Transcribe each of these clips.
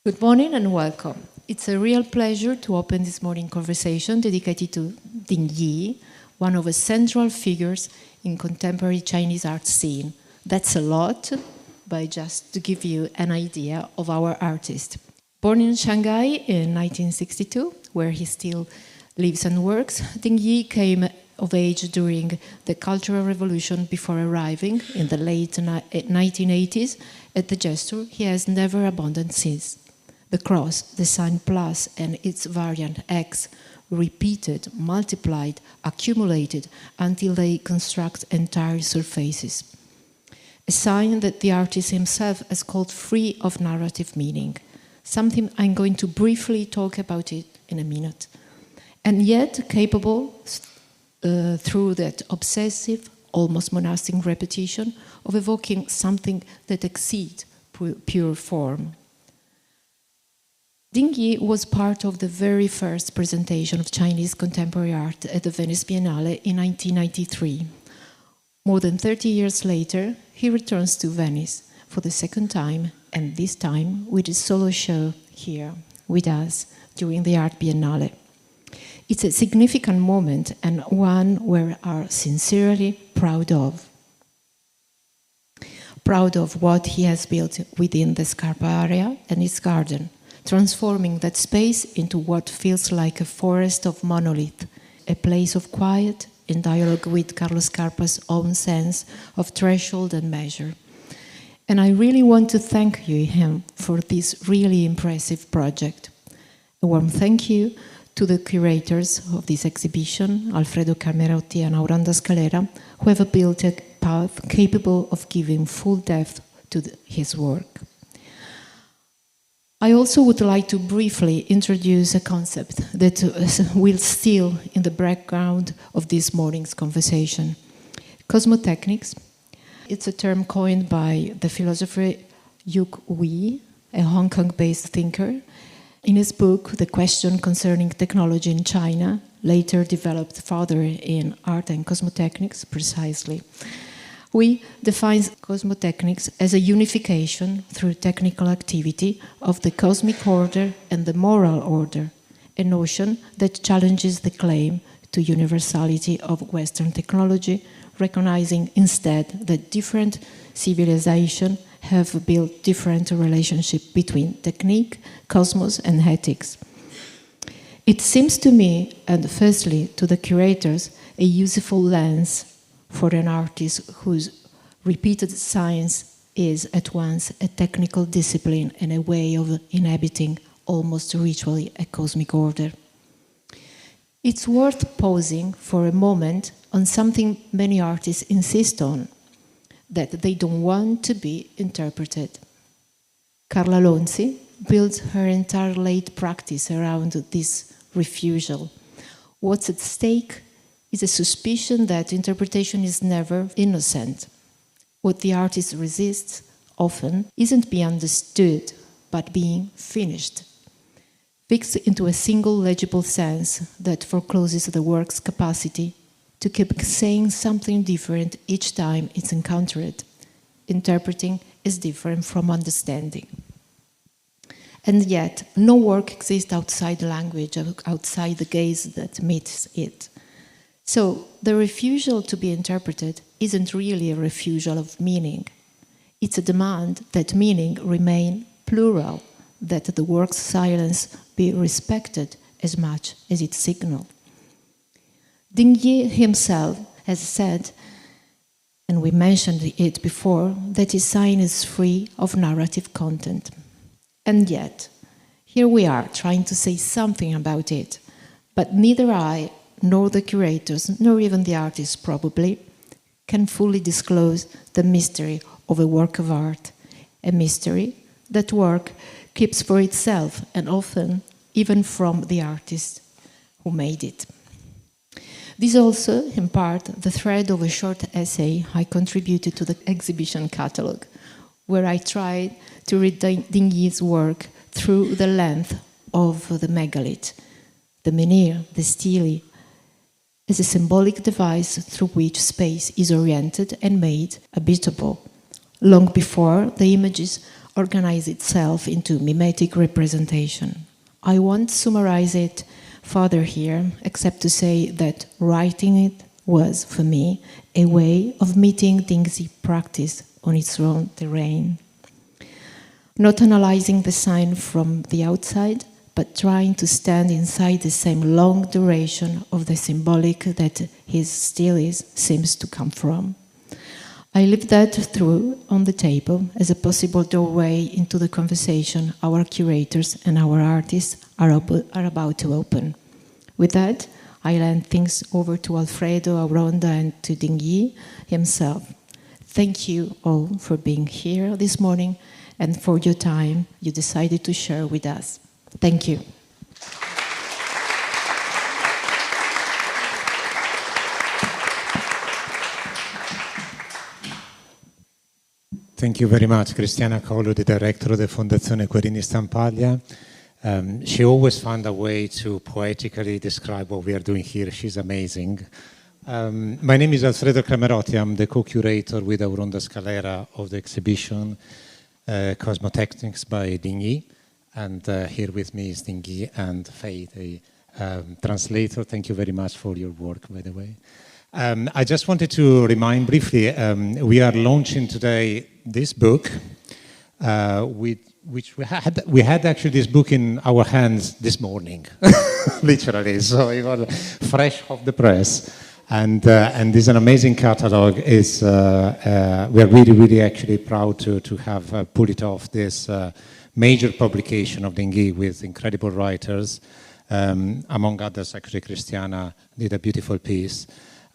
Good morning and welcome. It's a real pleasure to open this morning conversation dedicated to Ding Yi, one of the central figures in contemporary Chinese art scene. That's a lot, but just to give you an idea of our artist. Born in Shanghai in 1962, where he still lives and works, Ding Yi came of age during the Cultural Revolution before arriving in the late 1980s at the gesture he has never abandoned since. The cross, the sign plus, and its variant X, repeated, multiplied, accumulated until they construct entire surfaces. A sign that the artist himself has called free of narrative meaning, something I'm going to briefly talk about it in a minute, and yet capable, through that obsessive, almost monastic repetition, of evoking something that exceeds pure form. Ding Yi was part of the very first presentation of Chinese contemporary art at the Venice Biennale in 1993. More than 30 years later, he returns to Venice for the second time, and this time with his solo show here with us during the Art Biennale. It's a significant moment and one we are sincerely proud of. Proud of what he has built within the Scarpa area and its garden, transforming that space into what feels like a forest of monolith, a place of quiet in dialogue with Carlos Scarpa's own sense of threshold and measure. And I really want to thank him for this really impressive project. A warm thank you to the curators of this exhibition, Alfredo Camerotti and Auranda Scalera, who have built a path capable of giving full depth to his work. I also would like to briefly introduce a concept that will still in the background of this morning's conversation. Cosmotechnics. It's a term coined by the philosopher Yuk Hui, a Hong Kong-based thinker. In his book, The Question Concerning Technology in China, later developed further in Art and Cosmotechnics precisely. Hui defines cosmotechnics as a unification through technical activity of the cosmic order and the moral order, a notion that challenges the claim to universality of Western technology, recognizing instead that different civilizations have built different relationships between technique, cosmos, and ethics. It seems to me, and firstly to the curators, a useful lens for an artist whose repeated science is at once a technical discipline and a way of inhabiting almost ritually a cosmic order. It's worth pausing for a moment on something many artists insist on, that they don't want to be interpreted. Carla Lonzi built her entire late practice around this refusal. What's at stake is a suspicion that interpretation is never innocent. What the artist resists often isn't being understood, but being finished, fixed into a single legible sense that forecloses the work's capacity to keep saying something different each time it's encountered. Interpreting is different from understanding. And yet, no work exists outside the language, outside the gaze that meets it. So, the refusal to be interpreted isn't really a refusal of meaning. It's a demand that meaning remain plural, that the work's silence be respected as much as its signal. Ding Yi himself has said, and we mentioned it before, that his sign is free of narrative content. And yet, here we are trying to say something about it, but neither I, nor the curators, nor even the artists probably, can fully disclose the mystery of a work of art, a mystery that work keeps for itself and often even from the artist who made it. This is also, in part, the thread of a short essay I contributed to the exhibition catalogue, where I tried to read Ding Yi's work through the length of the megalith, the menhir, the stele, as a symbolic device through which space is oriented and made habitable, long before the images organize itself into mimetic representation. I won't summarize it further here, except to say that writing it was, for me, a way of meeting Dingxi practice on its own terrain. Not analyzing the sign from the outside, but trying to stand inside the same long duration of the symbolic that his still is seems to come from. I leave that through on the table as a possible doorway into the conversation our curators and our artists are about to open. With that, I hand things over to Alfredo, Auronda, and to Dingyi himself. Thank you all for being here this morning and for your time you decided to share with us. Thank you. Thank you very much, Cristiana Collo, the director of the Fondazione Querini Stampaglia. She always found a way to poetically describe what we are doing here. She's amazing. My name is Alfredo Camerotti. I'm the co-curator with Auronda Scalera of the exhibition Cosmotechnics by Dingyi. And here with me is Dingyi and Fei, the translator. Thank you very much for your work, by the way. I just wanted to remind briefly, we are launching today this book, which we had actually this book in our hands this morning, literally, so it was fresh off the press. And this is an amazing catalog. We are really actually proud to have pulled it off this major publication of Dingyi with incredible writers. Among others, actually, Cristiana did a beautiful piece.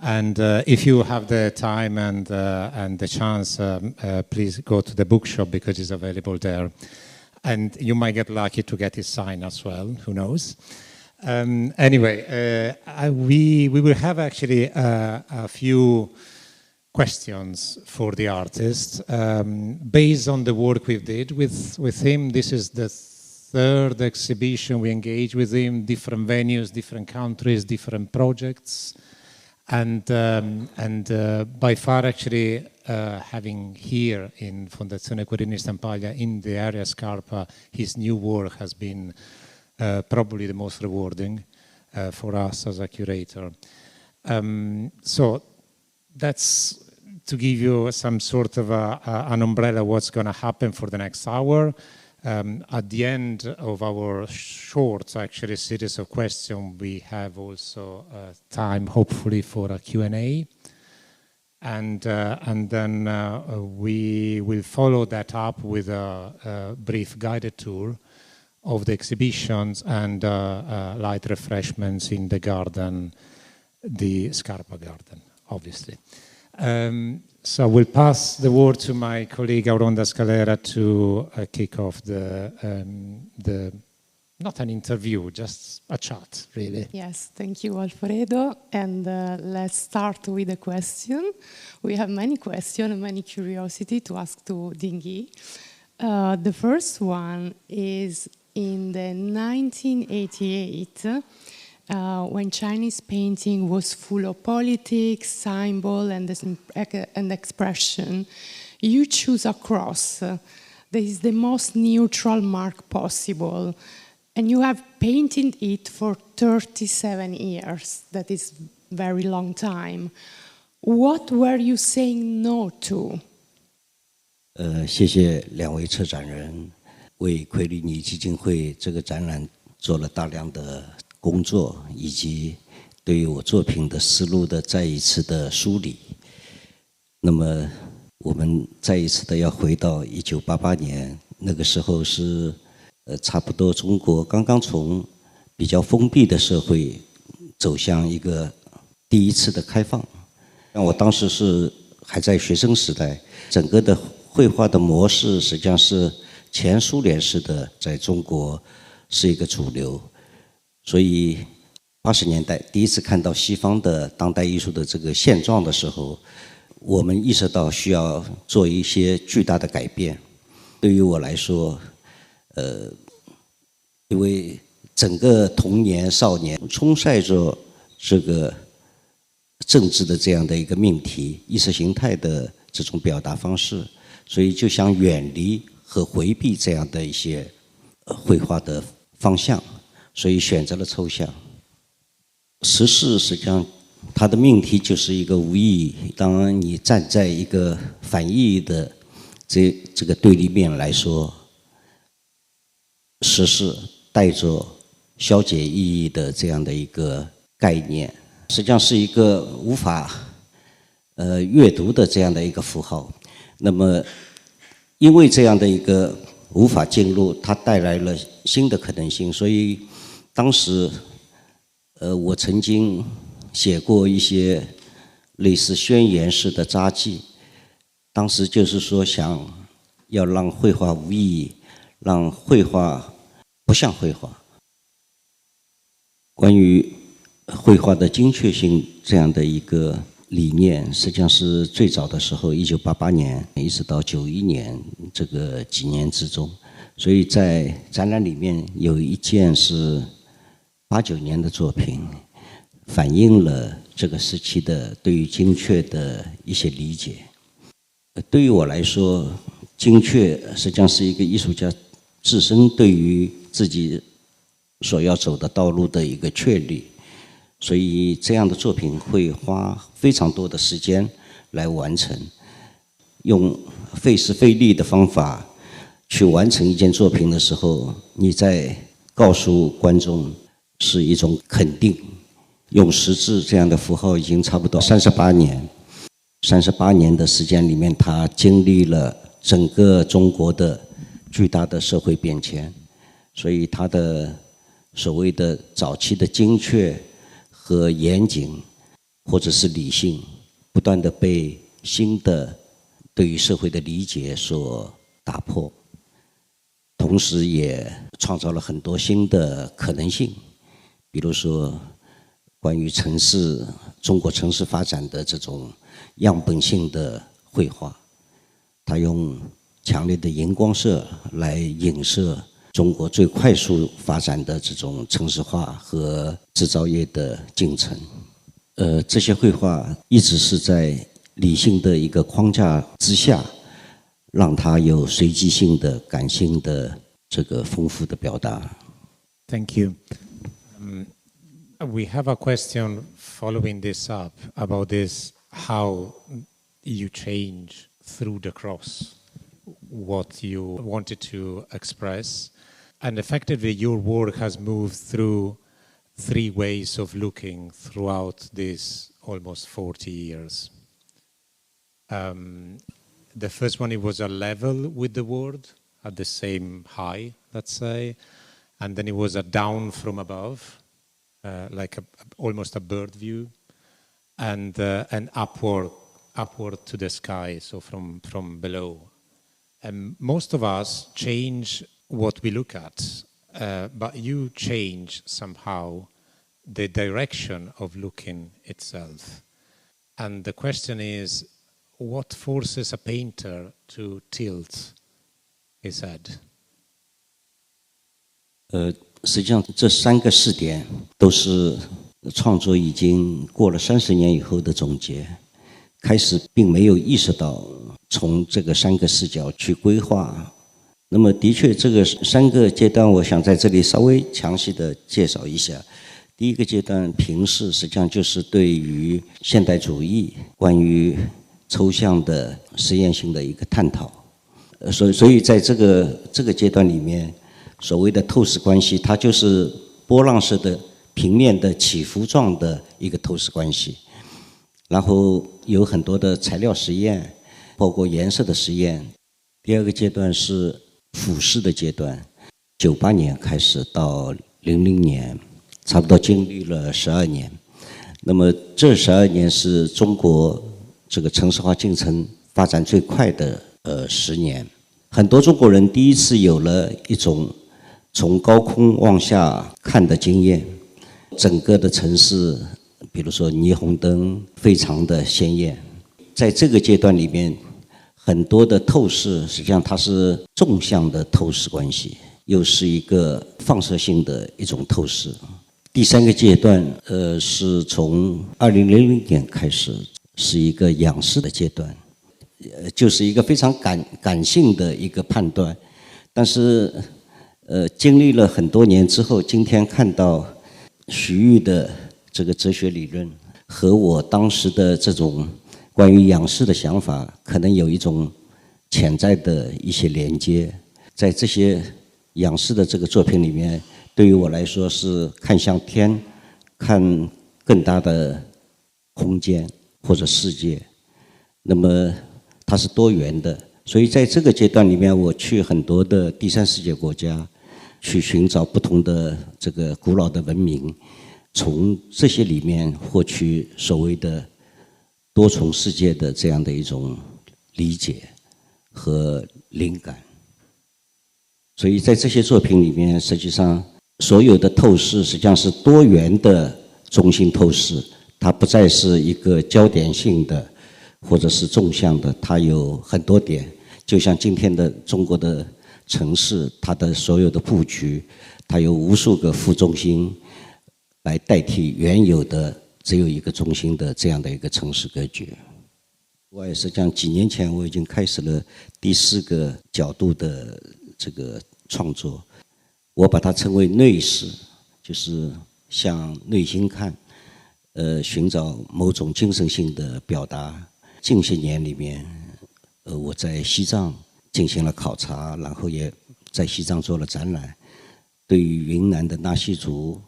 And if you have the time and the chance, please go to the bookshop because it's available there. And you might get lucky to get his sign as well, who knows. Anyway, we will have actually a few questions for the artist. Based on the work we did with him, this is the third exhibition we engage with him, different venues, different countries, different projects. And by far, actually, having here in Fondazione Querini Stampaglia, in the area Scarpa, his new work has been probably the most rewarding for us as a curator. So that's to give you some sort of an umbrella of what's going to happen for the next hour. At the end of our short, actually, series of questions, we have also time, hopefully, for a Q&A. And then we will follow that up with a brief guided tour of the exhibitions and light refreshments in the garden, the Scarpa garden, obviously. So we'll pass the word to my colleague Auronda Scalera to kick off the not an interview, just a chat, really. Yes, thank you, Alfredo. And let's start with a question. We have many questions and many curiosity to ask to Dingyi. The first one is in the 1988, when Chinese painting was full of politics, symbol, and expression, you choose a cross. That is the most neutral mark possible. And you have painted it for 37 years. That is very long time. What were you saying no to? 谢谢两位策展人为奎利尼基金会这个展览做了大量的工作，以及对于我作品的思路的再一次的梳理。那么我们再一次的要回到1988年，那个时候是差不多中国刚刚从比较封闭的社会走向一个第一次的开放。像我当时是还在学生时代，整个的绘画的模式实际上是前苏联式的，在中国是一个主流。所以80年代第一次看到西方的当代艺术的这个现状的时候，我们意识到需要做一些巨大的改变。对于我来说，因为整个童年少年充塞着这个政治的这样的一个命题，意识形态的这种表达方式，所以就想远离和回避这样的一些绘画的方向，所以选择了抽象。时事实际上它的命题就是一个无意义。当你站在一个反意义的这个对立面来说，时事带着消解意义的这样的一个概念，实际上是一个无法阅读的这样的一个符号。那么因为这样的一个无法进入，它带来了新的可能性。所以当时我曾经写过一些类似宣言式的札记，当时就是说想要让绘画无意义，让绘画不像绘画。关于绘画的精确性这样的一个理念，实际上是最早的时候，1988年一直到91年这个几年之中。所以在展览里面有一件是89年的作品，反映了这个时期的对于精确的一些理解。对于我来说，精确实际上是一个艺术家自身对于自己所要走的道路的一个确立，所以这样的作品会花非常多的时间来完成，用费时费力的方法去完成一件作品的时候，你在告诉观众是一种肯定。用十字这样的符号已经差不多38年的时间里面，它经历了整个中国的巨大的社会变迁，所以它的所谓的早期的精确和严谨或者是理性，不断的被新的对于社会的理解所打破，同时也创造了很多新的可能性。比如说关于中国城市发展的这种样本性的绘画，它用强烈的荧光色来影射中国最快速发展的这种城市化和制造业的进程。这些绘画一直是在理性的一个框架之下，让它有随机性的、感性的这个丰富的表达。Thank you. We have a question following this up about this, how you change through the cross what you wanted to express. And effectively, your work has moved through three ways of looking throughout these almost 40 years. The first one, it was a level with the world at the same high, let's say. And then it was a down from above. Like almost a bird view, and upward to the sky, so from below. And most of us change what we look at, but you change somehow the direction of looking itself. And the question is, what forces a painter to tilt his head? 实际上这3个视点都是创作已经过了30年以后的总结。开始并没有意识到从这个3个视角去规划。那么的确这个3个阶段，我想在这里稍微详细的介绍一下。第一个阶段平视，实际上就是对于现代主义关于抽象的实验性的一个探讨。所以在这个阶段里面，所谓的透视关系，它就是波浪式的平面的起伏状的一个透视关系。然后有很多的材料实验，包括颜色的实验。第二个阶段是俯视的阶段，98年开始到00年，差不多经历了12年。那么这12年是中国这个城市化进程发展最快的10年。很多中国人第一次有了一种从高空往下看的经验，整个的城市，比如说霓虹灯非常的鲜艳。在这个阶段里面，很多的透视实际上它是纵向的透视关系，又是一个放射性的一种透视。第3个阶段，是从2000年开始，是一个仰视的阶段。就是一个非常感性的一个判断。但是经历了很多年之后，今天看到徐煜的这个哲学理论和我当时的这种关于仰视的想法，可能有一种潜在的一些连接。在这些仰视的这个作品里面，对于我来说是看向天，看更大的空间或者世界。那么它是多元的，所以在这个阶段里面，我去很多的第三世界国家，去寻找不同的这个古老的文明，从这些里面获取所谓的多重世界的这样的一种理解和灵感。所以在这些作品里面，实际上所有的透视实际上是多元的中心透视，它不再是一个焦点性的或者是纵向的，它有很多点。就像今天的中国的城市，它的所有的布局，它有无数个副中心来代替原有的只有一个中心的这样的一个城市格局。我也是讲，几年前我已经开始了第4个角度的这个创作，我把它称为内视，就是向内心看，寻找某种精神性的表达。近些年里面，我在西藏进行了考察，然后也在西藏做了展览，对于云南的纳西族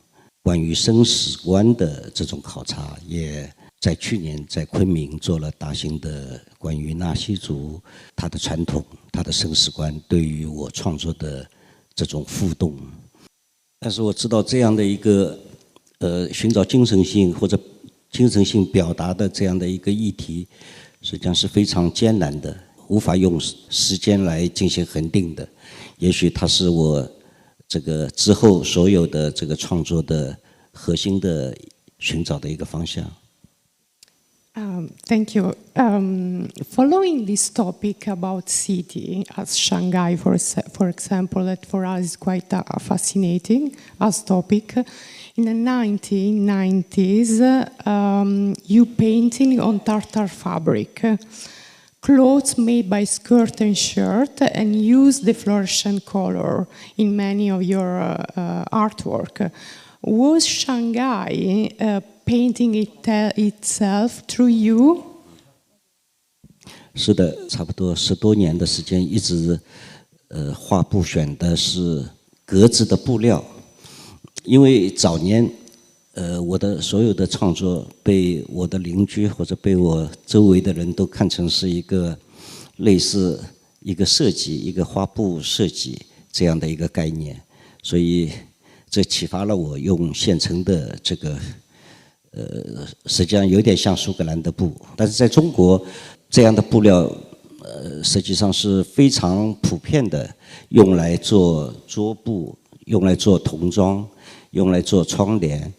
关于生死观的这种考察，也在去年在昆明做了大型的关于纳西族他的传统、他的生死观对于我创作的这种互动。但是我知道这样的一个寻找精神性或者精神性表达的这样的一个议题，实际上是非常艰难的，无法用时间来进行恒定的。也许它是我这个之后所有的这个创作的核心的寻找的一个方向。Thank you. Following this topic about city as Shanghai, for example, that for us is quite fascinating as topic. In the 1990s, you painting on tartar fabric, clothes made by skirt and shirt, and use the fluorescent color in many of your artwork. Was Shanghai painting itself through you? 是的，差不多10多年的时间，一直画布选的是格子的布料，因为早年我的所有的创作被我的邻居或者被我周围的人都看成是一个类似一个设计、一个花布设计这样的一个概念，所以这启发了我用现成的这个实际上有点像苏格兰的布，但是在中国这样的布料实际上是非常普遍的，用来做桌布，用来做童装，用来做窗帘。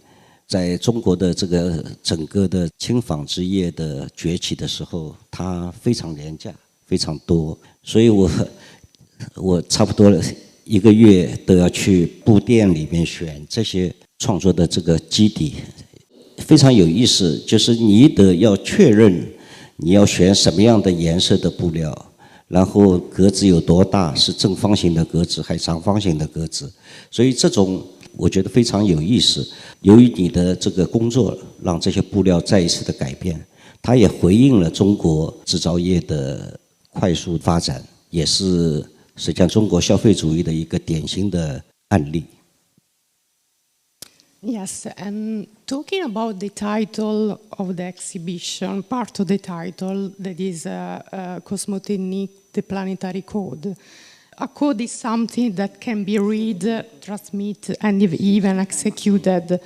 在中国的这个整个的轻纺织业的崛起的时候，它非常廉价，非常多，所以我差不多1个月都要去布店里面选这些创作的这个基底，非常有意思。就是你得要确认你要选什么样的颜色的布料，然后格子有多大，是正方形的格子还是长方形的格子，所以这种我觉得非常有意思。由于你的这个工作，让这些布料再一次的改变，它也回应了中国制造业的快速发展，也是实际上中国消费主义的一个典型的案例。Yes, and talking about the title of the exhibition, part of the title that is Cosmotechnique, the Planetary Code. A code is something that can be read, transmit, and even executed.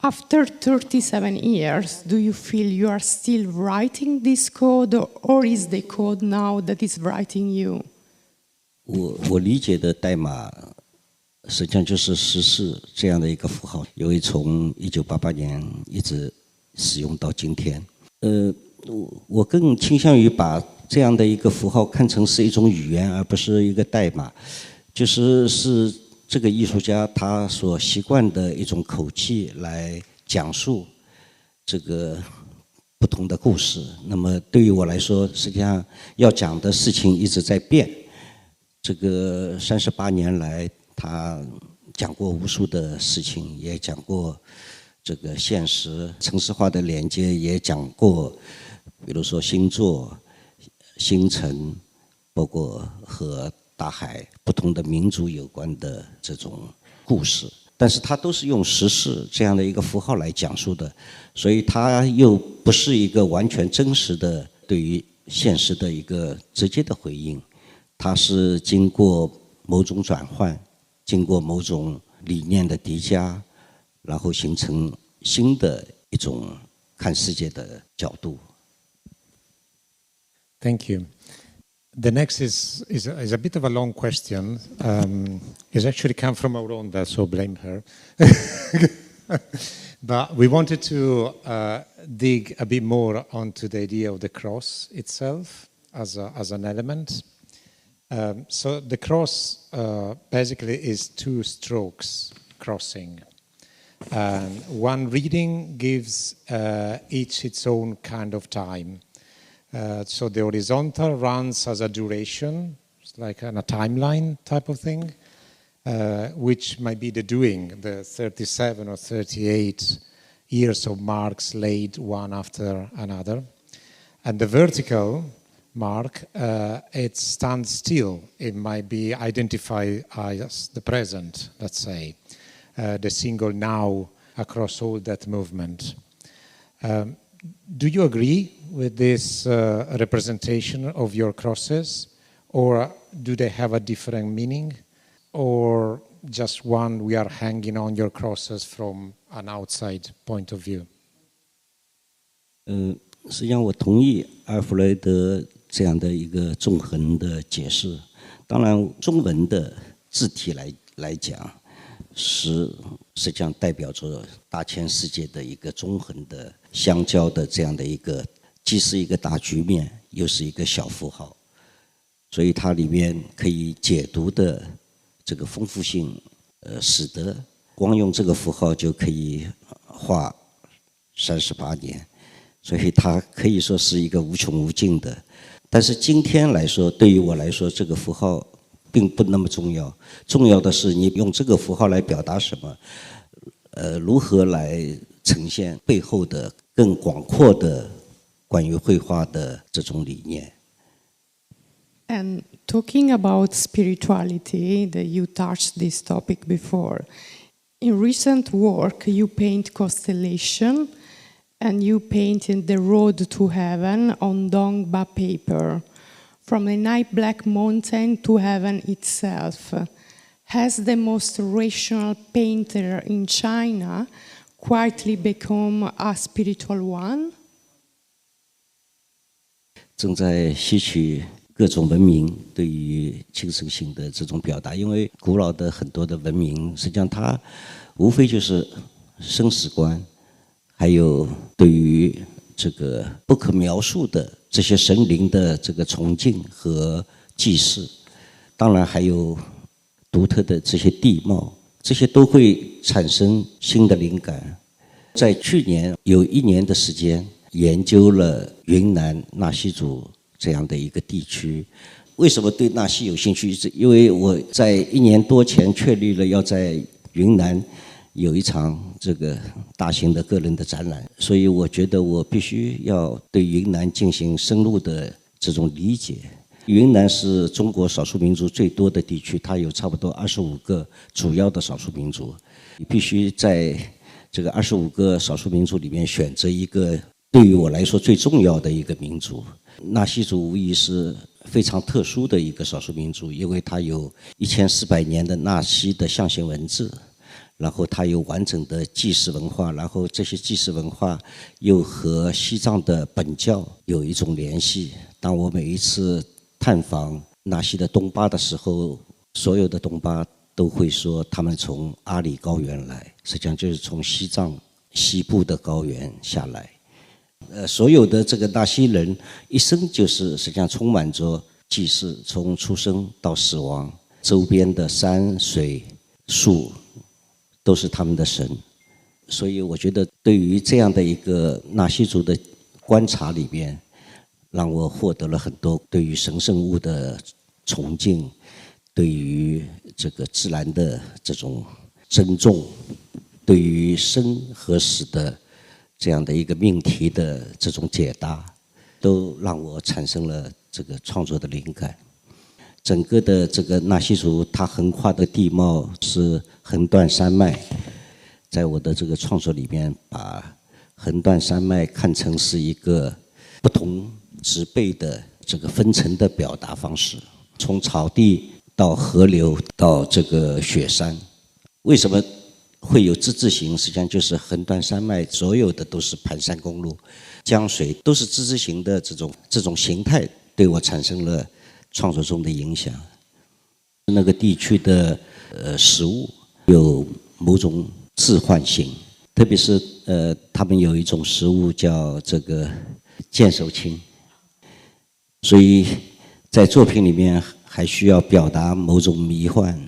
After 37 years, do you feel you are still writing this code, or is the code now that is writing you? 我理解的代码实际上就是14这样的一个符号，因为从1988年一直使用到今天。我更倾向于把这样的一个符号看成是一种语言，而不是一个代码，是这个艺术家他所习惯的一种口气来讲述这个不同的故事。那么对于我来说，实际上要讲的事情一直在变。这个38年来，他讲过无数的事情，也讲过这个现实城市化的连接，也讲过，比如说星座、星辰，包括和大海不同的民族有关的这种故事。但是它都是用时事这样的一个符号来讲述的，所以它又不是一个完全真实的对于现实的一个直接的回应，它是经过某种转换，经过某种理念的叠加，然后形成新的一种看世界的角度。Thank you. The next is a bit of a long question. It's actually come from Auronda, so blame her. But we wanted to dig a bit more onto the idea of the cross itself as an element. So the cross basically is two strokes crossing. One reading gives each its own kind of time. So the horizontal runs as a duration, it's like a timeline type of thing, which might be the doing, the 37 or 38 years of marks laid one after another. And the vertical mark, it stands still. It might be identified as the present, let's say, the single now across all that movement. Do you agree with this representation of your crosses, or do they have a different meaning, or just one we are hanging on your crosses from an outside point of view? 实际上我同意阿尔弗雷德这样的一个纵横的解释。当然，中文的字体来讲，实际上代表着大千世界的一个纵横的相交的这样的一个，既是一个大局面，又是一个小符号，所以它里面可以解读的这个丰富性，使得光用这个符号就可以画38年，所以它可以说是一个无穷无尽的。但是今天来说，对于我来说，这个符号并不那么重要，重要的是你用这个符号来表达什么，如何来呈现背后的更广阔的关于绘画的这种理念。And talking about spirituality, that you touched this topic before. In recent work, you paint constellation, and you painted the road to heaven on Dongba paper. From the night black mountain to heaven itself. Has the most rational painter in China quietly become a spiritual one? 正在吸取各种文明对于精神性的这种表达，因为古老的很多的文明，实际上它无非就是生死观，还有对于这个不可描述的这些神灵的这个崇敬和祭祀，当然还有独特的这些地貌，这些都会产生新的灵感。在去年有1年的时间研究了云南纳西族这样的一个地区。为什么对纳西有兴趣？因为我在1年多前确立了要在云南有一场这个大型的个人的展览，所以我觉得我必须要对云南进行深入的这种理解。云南是中国少数民族最多的地区，它有差不多25个主要的少数民族，你必须在这个25个少数民族里面选择一个对于我来说最重要的一个民族。纳西族无疑是非常特殊的一个少数民族，因为它有1400年的纳西的象形文字，然后它有完整的祭祀文化，然后这些祭祀文化又和西藏的本教有一种联系。当我每一次探访纳西的东巴的时候，所有的东巴都会说他们从阿里高原来，实际上就是从西藏西部的高原下来。所有的这个纳西人一生就是实际上充满着祭祀，从出生到死亡，周边的山水树都是他们的神。所以我觉得对于这样的一个纳西族的观察里边，让我获得了很多对于神圣物的崇敬，对于这个自然的这种尊重，对于生和死的这样的一个命题的这种解答，都让我产生了这个创作的灵感。整个的这个纳西族，它横跨的地貌是横断山脉，在我的这个创作里面，把横断山脉看成是一个不同植被的这个分层的表达方式，从草地到河流到这个雪山。为什么会有之字形？实际上就是横断山脉，所有的都是盘山公路，江水都是之字形的这种形态，对我产生了创作中的影响。那个地区的食物有某种置换性，特别是他们有一种食物叫这个剑手青，所以在作品里面还需要表达某种迷幻、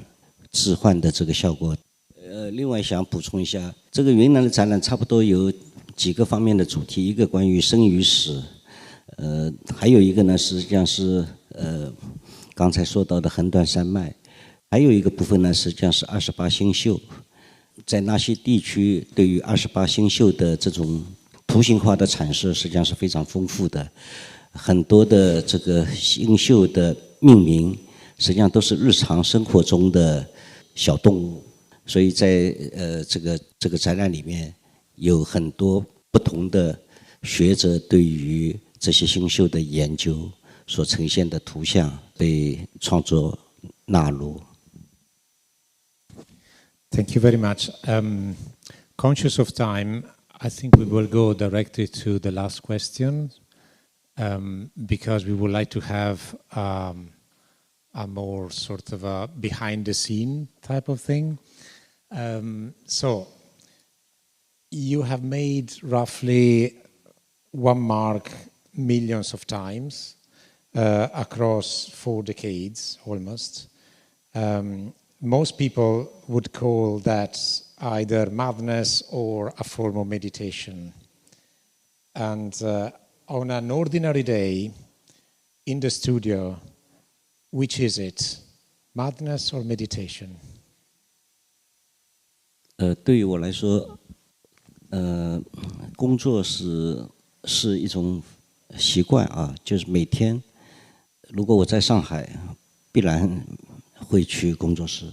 置换的这个效果。另外想补充一下，这个云南的展览差不多有几个方面的主题，一个关于生与死，还有一个呢实际上是刚才说到的横断山脉，还有一个部分呢实际上是28星宿。在那些地区，对于28星宿的这种图形化的阐释，实际上是非常丰富的。很多的这个星宿的命名，实际上都是日常生活中的小动物。所以在这个展览里面，有很多不同的学者对于这些星宿的研究所呈现的图像被创作纳入。Thank you very much. Conscious of time, I think we will go directly to the last question because we would like to have a more sort of a behind-the-scene type of thing. So, you have made roughly one mark millions of times across 4 decades almost. Most people would call that either madness or a form of meditation. And on an ordinary day in the studio, which is it? Madness or meditation? 对于我来说，工作是一种习惯啊，就是每天，如果我在上海，必然会去工作室，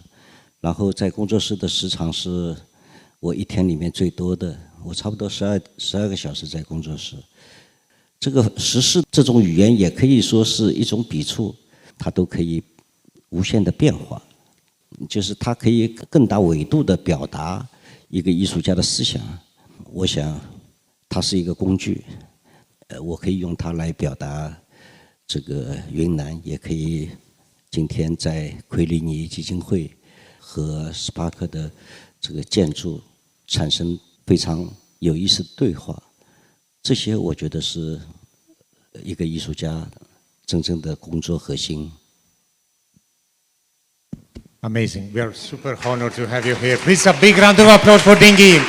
然后在工作室的时长是我一天里面最多的，我差不多12个小时在工作室。这个实事这种语言也可以说是一种笔触，它都可以无限的变化，就是它可以更大纬度的表达一个艺术家的思想。我想它是一个工具，我可以用它来表达这个云南，也可以今天在奎利尼基金会和斯帕克的这个建筑产生非常有意思的对话，这些我觉得是一个艺术家真正的工作核心。Amazing. We are super honored to have you here. Please a big round of applause for Dinghi.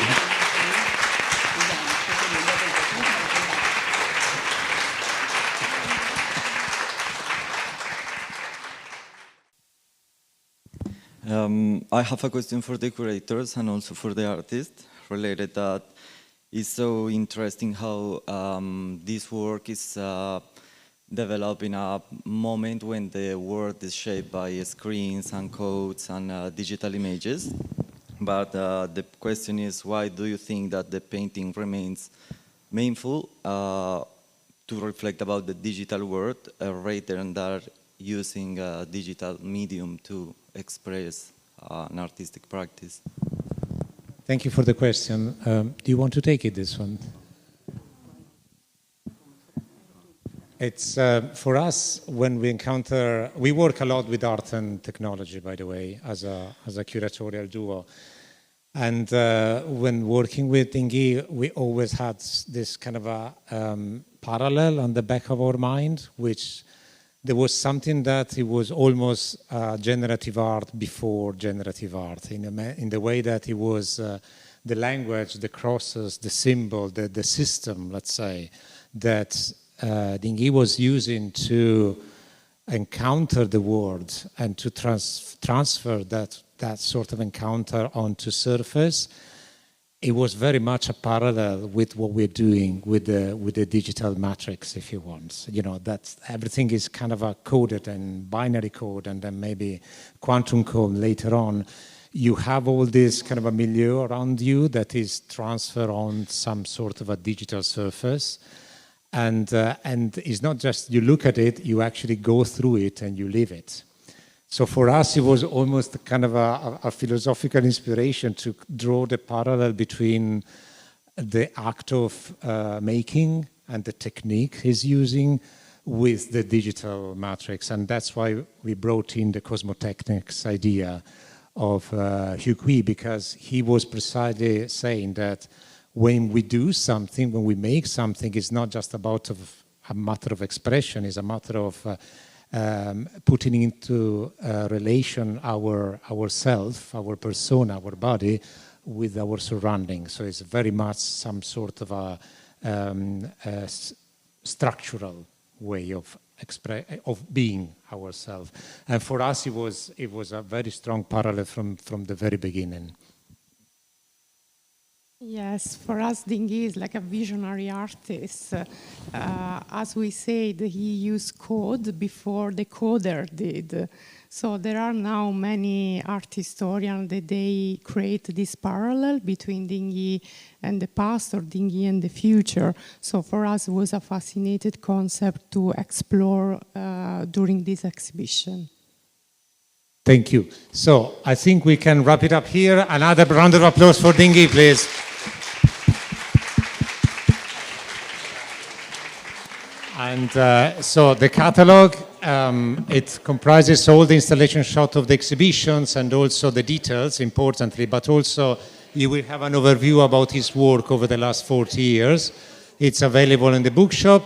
I have a question for the curators and also for the artists related that it's so interesting how this work is developed in a moment when the world is shaped by screens and codes and digital images. But the question is, why do you think that the painting remains meaningful to reflect about the digital world rather than that using a digital medium to express an artistic practice? Thank you for the question. Do you want to take it, this one? It's for us, when we encounter, we work a lot with art and technology, by the way, as a curatorial duo. And when working with Dinghi, we always had this kind of a parallel on the back of our mind, which there was something that it was almost generative art before generative art, in the way that it was the language, the crosses, the symbol, the system, let's say, that Dinghy was using to encounter the world and to transfer that sort of encounter onto surface, it was very much a parallel with what we're doing with the digital matrix, if you want. You know, that everything is kind of a coded and binary code, and then maybe quantum code later on. You have all this kind of a milieu around you that is transferred on some sort of a digital surface. And it's not just you look at it, you actually go through it and you live it. So for us, it was almost kind of a philosophical inspiration to draw the parallel between the act of making and the technique he's using with the digital matrix. And that's why we brought in the cosmotechnics idea of Hugh Quay, because he was precisely saying that when we do something, when we make something, it's not just about a matter of expression, it's a matter of putting into relation ourself, our persona, our body, with our surroundings. So it's very much some sort of a structural way of being ourselves. And for us, it was a very strong parallel from the very beginning. Yes, for us, Dinghy is like a visionary artist. As we said, he used code before the coder did. So there are now many art historians that they create this parallel between Dinghy and the past or Dinghy and the future. So for us, it was a fascinating concept to explore during this exhibition. Thank you. So I think we can wrap it up here. Another round of applause for Dinghy, please. And so the catalog, it comprises all the installation shot of the exhibitions and also the details, importantly, but also you will have an overview about his work over the last 40 years. It's available in the bookshop.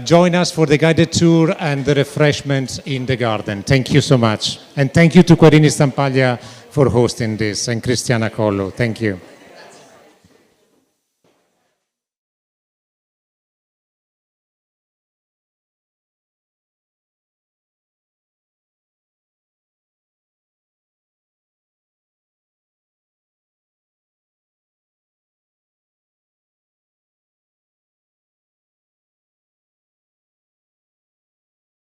Join us for the guided tour and the refreshments in the garden. Thank you so much. And thank you to Querini Stampaglia for hosting this, and Cristiana Collo. Thank you.